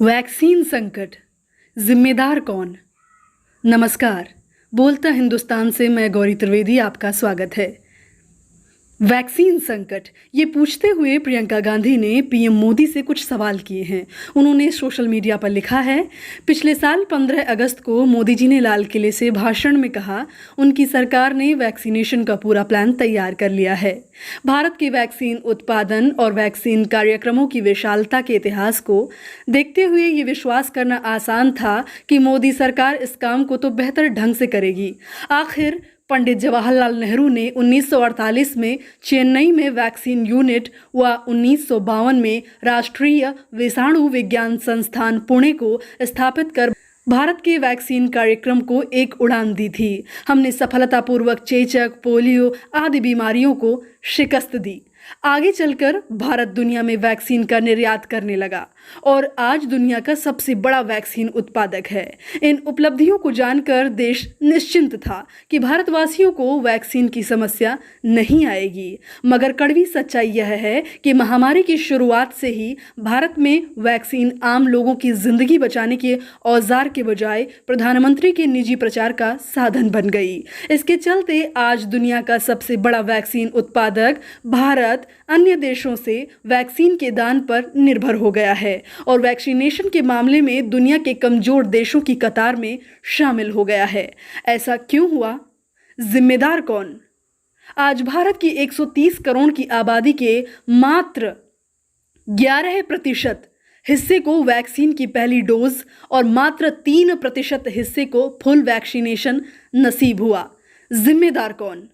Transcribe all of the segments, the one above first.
Vaccine संकट, जिम्मेदार कौन? नमस्कार, बोलता हिंदुस्तान से मैं गौरी त्रिवेदी आपका स्वागत है। वैक्सीन संकट ये पूछते हुए प्रियंका गांधी ने पीएम मोदी से कुछ सवाल किए हैं। उन्होंने सोशल मीडिया पर लिखा है, पिछले साल 15 अगस्त को मोदी जी ने लाल किले से भाषण में कहा, उनकी सरकार ने वैक्सीनेशन का पूरा प्लान तैयार कर लिया है। भारत के वैक्सीन उत्पादन और वैक्सीन कार्यक्रमों की विशालता के इतिहास को देखते हुए ये विश्वास करना आसान था कि मोदी सरकार इस काम को तो बेहतर ढंग से करेगी। आखिर पंडित जवाहरलाल नेहरू ने 1948 में चेन्नई में वैक्सीन यूनिट व 1952 में राष्ट्रीय विषाणु विज्ञान संस्थान पुणे को स्थापित कर भारत के वैक्सीन कार्यक्रम को एक उड़ान दी थी। हमने सफलतापूर्वक चेचक, पोलियो आदि बीमारियों को शिकस्त दी। आगे चलकर भारत दुनिया में वैक्सीन का निर्यात करने लगा और आज दुनिया का सबसे बड़ा वैक्सीन उत्पादक है। इन उपलब्धियों को जानकर देश निश्चिंत था कि भारतवासियों को वैक्सीन की समस्या नहीं आएगी। मगर कड़वी सच्चाई यह है कि महामारी की शुरुआत से ही भारत में वैक्सीन आम लोगों की जिंदगी बचाने के औजार के बजाय प्रधानमंत्री के निजी प्रचार का साधन बन गई। इसके चलते आज दुनिया का सबसे बड़ा वैक्सीन उत्पादक भारत अन्य देशों से वैक्सीन के दान पर निर्भर हो गया है और वैक्सीनेशन के मामले में दुनिया के कमजोर देशों की कतार में शामिल हो गया है। ऐसा क्यों हुआ? जिम्मेदार कौन? आज भारत की 130 करोड़ की आबादी के मात्र 11% हिस्से को वैक्सीन की पहली डोज और मात्र 3% हिस्से को फुल वैक्सीनेशन नसीब हुआ। जिम्मेदार कौन?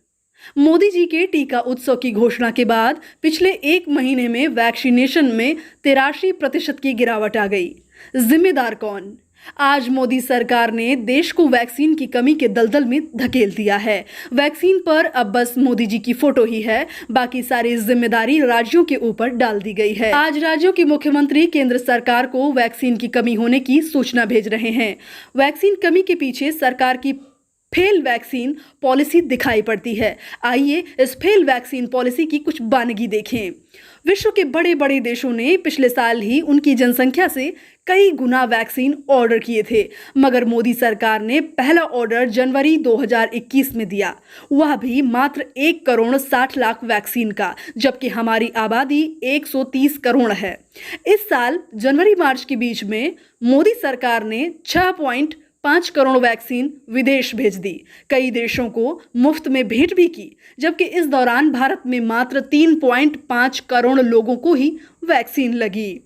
मोदी जी के टीका उत्सव की घोषणा के बाद पिछले एक महीने में वैक्सीनेशन में 83% की गिरावट आ गई। जिम्मेदार कौन? आज मोदी सरकार ने देश को वैक्सीन की कमी के दलदल में धकेल दिया है। वैक्सीन पर अब बस मोदी जी की फोटो ही है, बाकी सारी जिम्मेदारी राज्यों के ऊपर डाल दी गई है। आज राज्यों के मुख्यमंत्री केंद्र सरकार को वैक्सीन की कमी होने की सूचना भेज रहे हैं। वैक्सीन कमी के पीछे सरकार की फेल वैक्सीन पॉलिसी दिखाई पड़ती है। आइए इस फेल वैक्सीन पॉलिसी की कुछ बानगी देखें। विश्व के बड़े बड़े देशों ने पिछले साल ही उनकी जनसंख्या से कई गुना वैक्सीन ऑर्डर किए थे, मगर मोदी सरकार ने पहला ऑर्डर जनवरी 2021 में दिया, वह भी मात्र 1 करोड़ 60 लाख वैक्सीन का, जबकि हमारी आबादी 130 करोड़ है। इस साल जनवरी मार्च के बीच में मोदी सरकार ने 6.5 करोड़ वैक्सीन विदेश भेज दी। कई देशों को मुफ्त में भेंट भी की, जबकि इस दौरान भारत में मात्र 3.5 करोड़ लोगों को ही वैक्सीन लगी।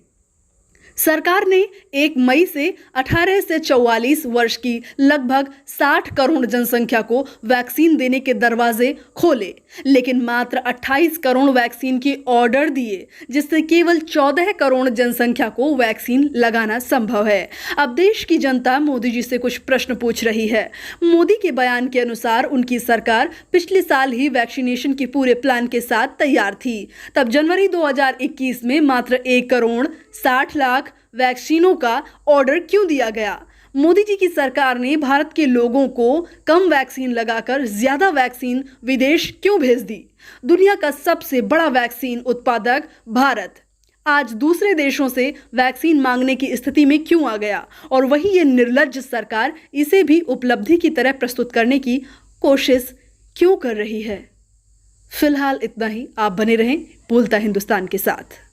सरकार ने 1 मई से 18 से 44 वर्ष की लगभग 60 करोड़ जनसंख्या को वैक्सीन देने के दरवाजे खोले, लेकिन मात्र 28 करोड़ वैक्सीन के ऑर्डर दिए, जिससे केवल 14 करोड़ जनसंख्या को वैक्सीन लगाना संभव है। अब देश की जनता मोदी जी से कुछ प्रश्न पूछ रही है। मोदी के बयान के अनुसार उनकी सरकार पिछले साल ही वैक्सीनेशन के पूरे प्लान के साथ तैयार थी। तब जनवरी 2021 में मात्र 1 करोड़ 60 लाख वैक्सीनों का ऑर्डर क्यों दिया गया? मोदी जी की सरकार ने भारत के लोगों को कम वैक्सीन लगाकर ज्यादा वैक्सीन विदेश क्यों भेज दी? दुनिया का सबसे बड़ा वैक्सीन उत्पादक भारत आज दूसरे देशों से वैक्सीन मांगने की स्थिति में क्यों आ गया? और वही ये निर्लज्ज सरकार इसे भी उपलब्धि की तरह प्रस्तुत करने की कोशिश क्यों कर रही है? फिलहाल इतना ही। आप बने रहें बोलता हिंदुस्तान के साथ।